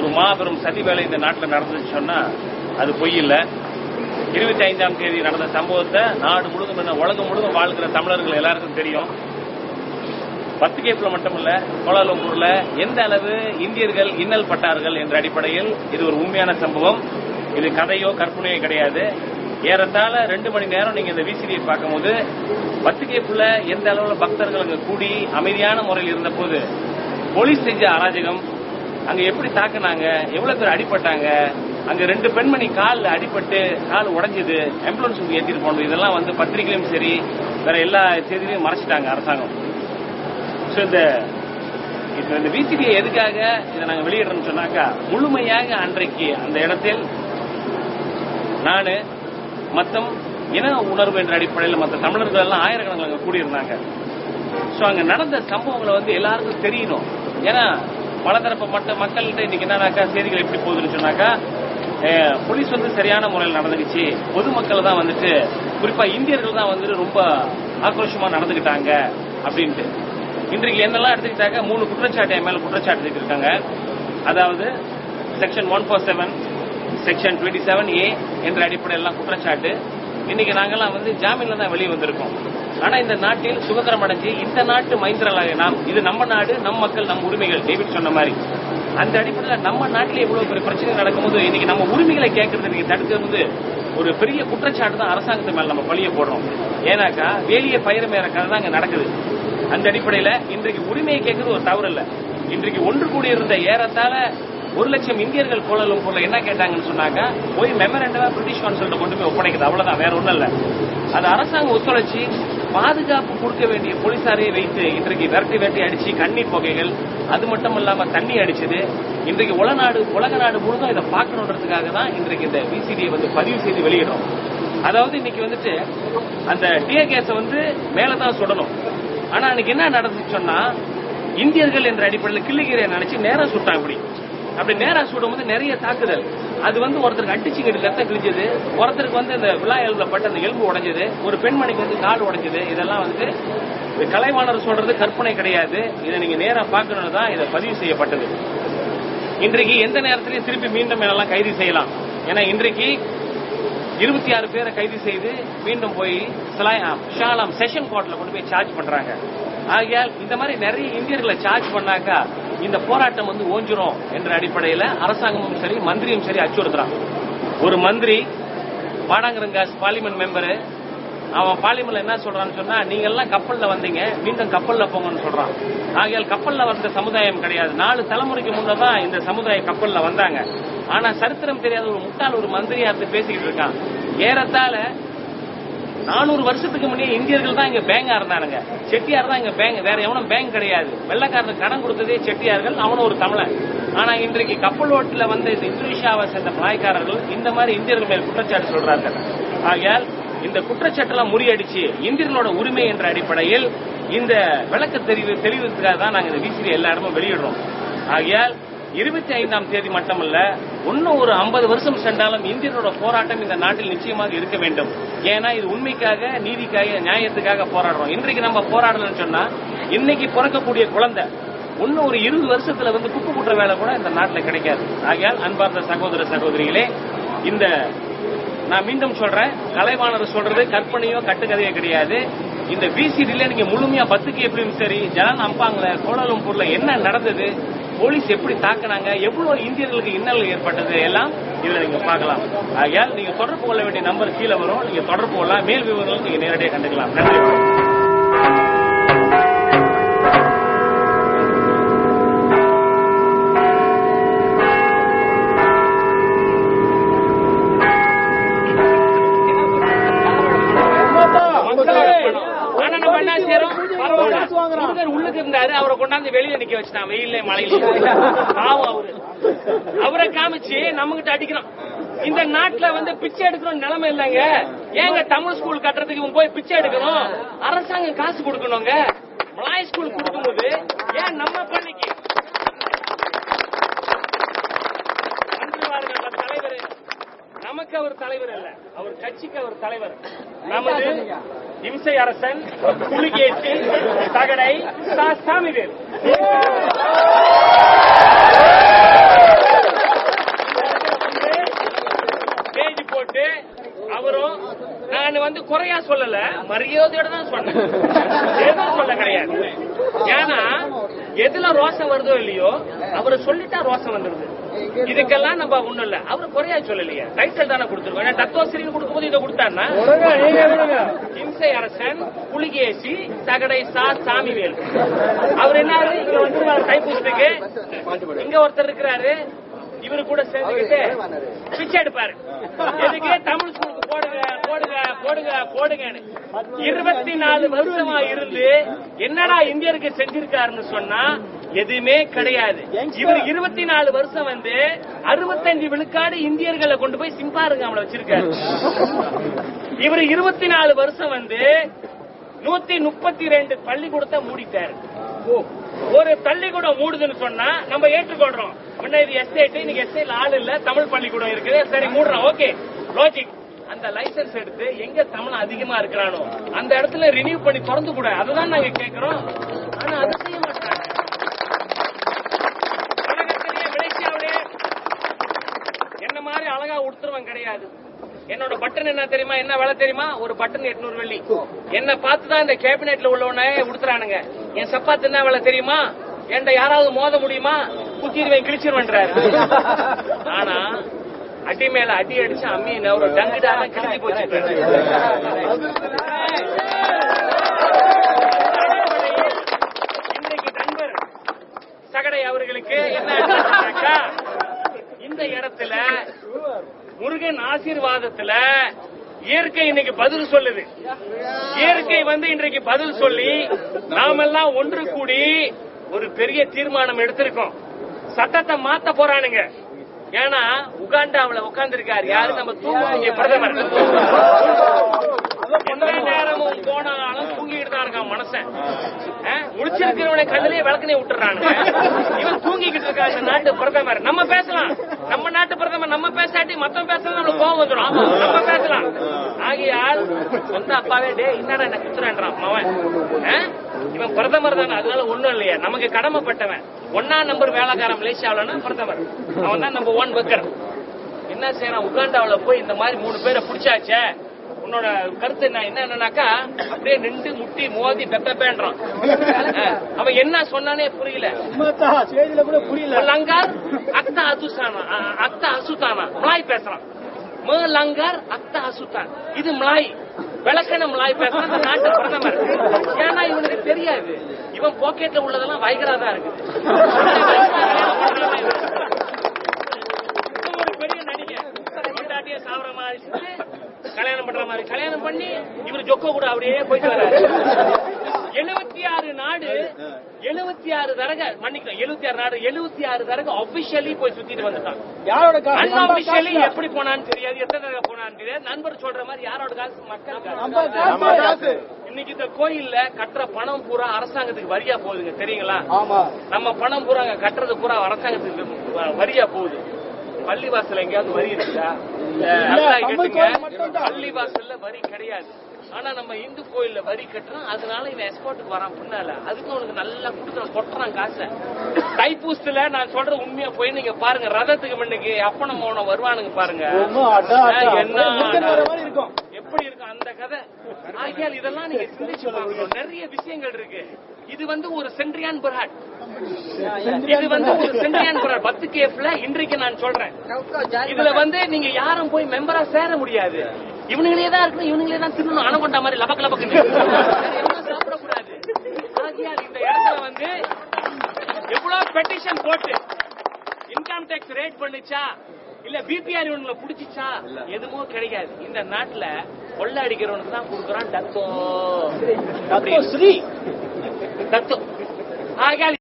ஒரு மாபெரும் சதி வேலை இந்த நாட்டில் நடந்துச்சு சொன்னா அது பொய் இல்லை. 25ஆம் தேதி நடந்த சம்பவத்தை நாடு முழுவதும் உலகம் முழுவதும் வாழ்கிற தமிழர்கள் எல்லாருக்கும் தெரியும். பத்துகேப்ல மட்டுமல்ல, கோலாலம்பூர்ல எந்த அளவு இந்தியர்கள் இன்னல் பட்டார்கள் என்ற அடிப்படையில் இது ஒரு உண்மையான சம்பவம். இது கதையோ கற்பனையோ கிடையாது. ஏறத்தாழ 2 மணி நேரம் நீங்க இந்த விசிடியை பார்க்கும்போது பத்துகேப்ல எந்த அளவுல பக்தர்கள் அங்க கூடி அமைதியான முறையில் இருந்த போது போலீஸ் செஞ்ச அராஜகம், அங்க எப்படி தாக்குனாங்க, எவ்வளவு பேர் அடிபட்டாங்க, அங்க 2 பெண்மணி கால் அடிபட்டு கால் உடைஞ்சது, ஆம்புலன்ஸ் ஏற்றிட்டு போனது, இதெல்லாம் வந்து பத்திரிகையிலும் சரி வேற எல்லா செய்தியிலையும் மறைச்சிட்டாங்க அரசாங்கம். இந்த விசிடியை எதுக்காக இதை நாங்க வெளியிடறோம்னு சொன்னாக்கா, முழுமையாக அன்றைக்கு அந்த இடத்தில் நானு மொத்தம் இன உணர்வு என்ற அடிப்படையில் மற்ற தமிழர்கள் எல்லாம் ஆயிரக்கணக்கில் அங்க கூடியிருந்தாங்க. சோ அங்க நடந்த சம்பவங்களை வந்து எல்லாருக்கும் தெரியணும். ஏன்னா பலதரப்பு மக்கள்கிட்ட இன்னைக்கு என்னன்னாக்கா செய்திகள் எப்படி போகுதுன்னு சொன்னாக்கா, போலீஸ் வந்து சரியான முறையில் நடந்துக்குச்சு, பொதுமக்கள் தான் வந்துட்டு குறிப்பா இந்தியர்கள் தான் வந்துட்டு ரொம்ப ஆக்ரோஷமா நடந்துகிட்டாங்க அப்படின்ட்டு. இன்றைக்கு என்னெல்லாம் எடுத்துக்கிட்டாங்க, 3 குற்றச்சாட்டு என் மேல குற்றச்சாட்டு இருக்காங்க. அதாவது செக்ஷன் 147, செக்ஷன் 27A என்ற அடிப்படையில் குற்றச்சாட்டு. இன்னைக்கு நாங்கெல்லாம் வந்து ஜாமீன்ல தான் வெளியே வந்திருக்கோம். ஆனா இந்த நாட்டில் சுதந்திரம் அடைஞ்சு இந்த நாட்டு மைந்தர்களாக நாம், இது நம்ம நாடு, நம் மக்கள், நம் உரிமைகள், டேவிட் சொன்ன மாதிரி அந்த அடிப்படையில் நம்ம நாட்டில் இவ்வளவு பெரிய பிரச்சனை நடக்கும்போது இன்னைக்கு நம்ம உரிமைகளை கேட்கறது இன்னைக்கு தடுக்கிறது ஒரு பெரிய குற்றச்சாட்டு தான் அரசாங்கத்து மேல நம்ம பழிய போடுறோம். ஏன்னாக்கா வேலிய பயிர மேற கதை தான் அங்க நடக்குது. அந்த அடிப்படையில இன்றைக்கு உரிமையை கேட்கறது ஒரு தவறு இல்ல. இன்றைக்கு ஒன்று கூடியிருந்த ஏறத்தாழ 1 லட்சம் இந்தியர்கள் கோலாலம்பூர்ல என்ன கேட்டாங்கன்னு சொன்னாக்கா, போய் மெமரண்டமா பிரிட்டிஷ் கான்சுலேட் கொண்டு போய் ஒப்படைக்குது, அவ்வளவுதான், வேற ஒண்ணும் இல்ல. அது அரசாங்கம் ஒத்துழைச்சி பாதுகாப்பு கொடுக்க வேண்டிய போலீசாரையே வைத்து இன்றைக்கு விரட்டி அடிச்சு கண்ணீர் புகைகள், அது மட்டும் இல்லாம தண்ணி அடிச்சது. இன்றைக்கு உலக நாடு முழுதும் இதை பார்க்கணுன்றதுக்காக தான் இன்றைக்கு இந்த விசிடியை வந்து பதிவு செய்து வெளியிடும். அதாவது இன்னைக்கு வந்துட்டு அந்த டிஏ கேஸ வந்து மேலதான் சுடணும். ஆனா அன்னைக்கு என்ன நடந்துச்சு சொன்னா, இந்தியர்கள் என்ற அடிப்படையில் கிள்ளிக்கீரையை நினைச்சு நேரம் சுட்டாங்க. அப்படி நேரா சுடும்போது நிறைய தாக்குதல். அது வந்து ஒருத்தருக்கு அடிச்சுங்கிட்டு ரத்தம் கிழிஞ்சது, ஒருத்தருக்கு வந்து இந்த விழா எலும்புல பட்டு அந்த எலும்பு உடைஞ்சது, ஒரு பெண்மணிக்கு வந்து கால் உடைஞ்சது. இதெல்லாம் வந்து கலைவாணர் சொல்றது கற்பனை கிடையாது. இதை நீங்க நேரா பார்க்கணும்னு தான் இதை பதிவு செய்யப்பட்டது. இன்றைக்கு எந்த நேரத்திலையும் திருப்பி மீண்டும் என்னெல்லாம் கைது செய்யலாம். ஏன்னா இன்றைக்கு 26 பேரை கைது செய்து மீண்டும் போய் ஷாலாம் செஷன் கோர்ட்ல கொண்டு போய் சார்ஜ் பண்றாங்க. ஆகையால் இந்த மாதிரி நிறைய இந்தியர்களை சார்ஜ் பண்ணாக்கா இந்த போராட்டம் வந்து ஓஞ்சிரும் என்ற அடிப்படையில் அரசாங்கமும் சரி மந்திரியும் சரி அச்சுறுத்துறான். ஒரு மந்திரி பாடாங்கரங்காஸ் பார்லிமெண்ட் மெம்பரு, அவன் பார்லிமெண்ட்ல என்ன சொல்றான்னு சொன்னா, நீங்க எல்லாம் கப்பல்ல வந்தீங்க, மீண்டும் கப்பல்ல போங்கன்னு சொல்றான். ஆகையால் கப்பல்ல வந்த சமுதாயம் கிடையாது. 4 தலைமுறைக்கு முன்னதான் இந்த சமுதாயம் கப்பல்ல வந்தாங்க. ஆனா சரித்திரம் தெரியாத ஒரு முட்டாள் ஒரு மந்திரியா இருந்து பேசிக்கிட்டு இருக்கான். ஏறத்தாழ 400 வருஷத்துக்கு முன்னே இந்தியர்கள் தான் இங்க பேங்கா இருந்தானுங்க. செட்டியார் தான் இங்க பேங்க், வேற எவனும் பேங்க் கிடையாது. வெள்ளக்காரனுக்கு கடன் கொடுத்ததே செட்டியார்கள், அவனும் ஒரு தமிழன். ஆனா இன்றைக்கு கப்பல் ஓட்டுல வந்த இந்த இந்தோனேஷியாவை சேர்ந்த பிளாய்க்காரர்கள் இந்த மாதிரி இந்தியர்கள் மேல் குற்றச்சாட்டு சொல்றார்கள். ஆகையால் இந்த குற்றச்சாட்டெல்லாம் முறியடிச்சு இந்தியர்களோட உரிமை என்ற அடிப்படையில் இந்த விளக்க தெளிவுக்காக தான் நாங்க இந்த விசிடி எல்லா இடமும் வெளியிடுறோம். ஆகையால் 25ஆம் தேதி மட்டுமல்ல, இன்னும் ஒரு 50 வருஷம் சென்றாலும் இந்தியர்களோட போராட்டம் இந்த நாட்டில் நிச்சயமாக இருக்க வேண்டும். ஏன்னா இது உண்மைக்காக, நீதிக்காக, நியாயத்துக்காக போராடுறோம். இன்றைக்கு நம்ம போராடலன்னு சொன்னா இன்னைக்கு பிறக்கக்கூடிய குழந்தை இன்னும் ஒரு 20 வருஷத்துல வந்து குப்பு குட்டுற வேலை கூட இந்த நாட்டில் கிடைக்காது. ஆகையால் அன்பார்ந்த சகோதர சகோதரிகளே, இந்த நான் மீண்டும் சொல்றேன், கலைவாணர் சொல்றது கற்பனையோ கட்டுக்கதையோ கிடையாது. இந்த விசிடில நீங்க முழுமையா 10 எப்படியும் சரி, ஜலான் அம்பாங்கல கோலாலம்பூர்ல என்ன நடந்தது, போலீஸ் எப்படி தாக்குனாங்க, எவ்வளவு இந்தியர்களுக்கு இன்னல் ஏற்பட்டது எல்லாம் இதுல நீங்க பார்க்கலாம். ஆகையால் நீங்க தொடர்பு கொள்ள வேண்டிய நம்பர் கீழே வரும், நீங்க தொடர்பு கொள்ளலாம். மேல் விவரங்கள் நீங்க நேரடியாக கண்டுக்கலாம். நன்றி. உள்ளுக்கு இருந்தாரு, அவரை கொண்டாந்து வெளியில நிக்க வச்சுட்டான், வெயில மழையில. அவரை காமிச்சு நம்ம கிட்ட அடிக்கிறான். இந்த நாட்டுல வந்து பிச்சை எடுக்கணும் நிலைமை இல்லைங்க. ஏங்க தமிழ் ஸ்கூல் கட்டுறதுக்கு இவங்க போய் பிச்சை எடுக்கணும்? அரசாங்கம் காசு கொடுக்கணுங்க. மலாய் ஸ்கூல் கொடுக்கும்போது ஏன் நம்ம பள்ளிக்கு தலைவர்? நமக்கு அவர் தலைவர் அல்ல, அவர் கட்சிக்கு அவர் தலைவர். நமது இம்சை அரசன், புலிகேசி, தகடை, சாமிவேல். வந்து குறையா சொல்லல, மரியாதையோட தான் சொன்னேன், எதுவும் சொல்ல கிடையாது. ஏன்னா எதுல ரோசம் வருதோ இல்லையோ அவரை சொல்லிட்டா ரோசம் வந்துருது. இதுக்கெல்லாம் நம்ம ஒண்ணும் இல்ல, அவரு குறையா சொல்லலையே, டைட்டில் தானே கொடுத்துருக்கோம். தத்துவஸ்ரீன்னு கொடுக்கும்போது இதை கொடுத்தாருன்னா இம்சை அரசன், புலிகேசி, தகடை சா சாமிவேல், அவர் என்ன இங்க வந்து தைப்பூசத்துக்கு இங்க ஒருத்தர் இருக்கிறாரு, இவரு கூட சேர்ந்துக்கிட்டு பிச்சை எடுப்பாரு. எதுக்கு? தமிழ் ஸ்கூலுக்கு போடுங்க போடுங்க போடுங்க போடுங்கன்னு 24 வருஷமா இருந்து என்னடா இந்தியருக்கு செஞ்சிருக்காருன்னு சொன்னா எதுவுமே கிடையாது. இவர் 24 வருஷம் வந்து 65 விழுக்காடு இந்தியர்களை கொண்டு போய் சிம்பாருங்க வச்சிருக்காரு. இவர் 24 வருஷம் வந்து 132 பள்ளிக்கூடத்தை மூடிட்டாரு. ஒரு பள்ளிக்கூடம் மூடுதுன்னு சொன்னா நம்ம ஏற்றுக்கொள்றோம். இது எஸ்டேட், இன்னைக்கு எஸ்டேட்ல ஆள் இல்ல, தமிழ் பள்ளிக்கூடம் இருக்குது, சரி மூடுறோம், ஓகே லாஜிக். அந்த லைசன்ஸ் எடுத்து எங்க தமிழ் அதிகமா இருக்கிறானோ அந்த இடத்துல ரினியூ பண்ணி திறந்து கூட, அதுதான் நாங்க கேட்கிறோம். ஆனா அது செய்ய மாட்டாங்க. மலேசியாவிலே என்ன மாதிரி அழகா உடுத்துறவன் கிடையாது. என்னோட பட்டன் என்ன தெரியுமா, என்ன வேலை தெரியுமா? ஒரு பட்டன் 800 வெள்ளி. என்ன பார்த்துதான் இந்த கேபினெட்ல உள்ளவனே உடுத்துறானுங்க. என் சப்பாத்து என்ன வேலை தெரியுமா? என்கிட்ட யாராவது மோத முடியுமா? குத்திடுவேன், கிழிச்சிருவேன்றாரு. ஆனா அடி மேல அடி அடிச்சு அம்மி ஒரு டங்குடான கிழிச்சி போச்சு. இன்றைக்கு நண்பர் சகடை அவர்களுக்கு என்ன, இந்த இடத்துல முருகன் ஆசீர்வாதத்துல இயற்கை இன்னைக்கு பதில் சொல்லுது. இயற்கை வந்து இன்றைக்கு பதில் சொல்லி நாமெல்லாம் ஒன்று கூடி ஒரு பெரிய தீர்மானம் எடுத்திருக்கோம். சட்டத்தை மாத்த போறானுங்க. ஏன்னா உகாண்டாவில் உட்கார்ந்து இருக்காரு யாரு, நம்ம தூங்குங்க பிரதமர். எந்த நேரமும் போனாலும் தூங்கிட்டு தான் இருக்கான் மனுஷன். முடிச்சிருக்கிறவனை கண்ணிலேயே விளக்கனே விட்டுறானுங்க. இவன் தூங்கிக்கிட்டு இருக்கா இந்த நாட்டு பிரதமர். நம்ம பேசலாம், நம்ம நாட்டு பிரதமர் நம்ம பேசாட்டி மத்தம் பேசலாம், நம்மளுக்கு கோவம் வந்துடும். நம்ம பேசலாம். ஆகையால் சொந்த அப்பாவே டே என்னடா என்ன குத்துறான்றான் அவன். இவன் பிரதமர் தானே, அதனால ஒண்ணும் இல்லையா, நமக்கு கடமைப்பட்டவன். 1ஆம் நம்பர் வேலைக்காரன் மலேசியாவிலன்னா பிரதமர், அவன் தான் நம்பர் 1 பக்கர். என்ன செய்யறான், உகாண்டாவில போய் இந்த மாதிரி 3 பேரை பிடிச்சாச்சே, உன்னோட கருத்து என்னன்னாக்கா அப்படியே நின்று முட்டி மோதி பெப்பேன்றான். அவன் என்ன சொன்னானே புரியல. லங்கார் அக்தா அசுசானா, அக்தா அசுதானா மலாய் பேசுறான். லங்கார் அக்தா அசுதான், இது மலாய் விளக்கண மலாய் பேசுறான் இந்த நாட்டு பிரதமர். ஏன்னா இவனுக்கு தெரியாது, இவன் பாக்கெட்ல உள்ளதெல்லாம் வைகராதான் இருக்கு. ஒரு பெரிய நடிகை சாவர மாதிரி கல்யாணம் பண்ற மாதிரி கல்யாணம் பண்ணி இவர் ஜொக்க கூட அப்படியே போயிட்டு வர்றாரு. 76 நாடு 76 தடவை மன்னிக்கணும், 76 நாடு 76 தடவை ஆபீஷியலி போய் சுத்திட்டு வந்துட்டான். அன்ஆபீஷியலி எப்படி போனான்னு தெரியாது, எத்தனை தடவை போனான்னு தெரியாது. நண்பர் சொல்ற மாதிரி யாரோட காசு, மக்கள் காசு. இன்னைக்கு இந்த கோயில்ல கட்டுற பணம் பூரா அரசாங்கத்துக்கு வரியா போகுதுங்க, தெரியுங்களா? நம்ம பணம் பூரா கட்டுறது பூரா அரசாங்கத்துக்கு வரியா போகுது. பள்ளிவாசல் எங்கேயாவது வரி இருக்குதா? பள்ளிவாசல்ல வரி கிடையாது. ஆனா நம்ம இந்து கோயில்ல வரி கட்டுறோம், அதனால இவன் எக்ஸ்போர்ட்டுக்கு வரான் பின்னால. அதுக்கு அவனுக்கு நல்லா கொடுக்குறான், கொட்டுறான் காசை. தைப்பூசத்துல நான் சொல்ற உண்மையா போய் நீங்க பாருங்க, ரதத்துக்கு முன்னுக்கு அப்பன மோனம் வருவானுங்க பாருங்க, என்ன எப்படி இருக்கும் அந்த கதை. ஆகியால் இதெல்லாம் நீங்க சிந்திச்சு பார்க்கணும், நிறைய விஷயங்கள் இருக்கு. இது வந்து ஒரு சென்ட்ரியான் பராட், இது வந்து ஒரு சென்ட்ரியான் பராட் 10 கேஃப்ல இன்றைக்கு நான் சொல்றேன். இதுல வந்து நீங்க யாரும் போய் மெம்பரா சேர முடியாது. இவனுங்களே தான் இருக்கணும், இவனுங்களே தான் திரும்பணும், அணை மாதிரி லபக்கு லபக்குன்னு சாப்பிடக்கூடாது. ஆகியால் இந்த இடத்துல வந்து எவ்வளவு பெட்டிஷன் போட்டு இன்கம் டேக்ஸ் ரேட் பண்ணிச்சா இல்ல பிபிஆர் இவனுங்களை புடிச்சிச்சா, எதுவும் கிடையாது. இந்த நாட்டுல கொள்ள அடிக்கிறவனுக்கு தான் கொடுக்குறான் டத்தோ. ஆகையால்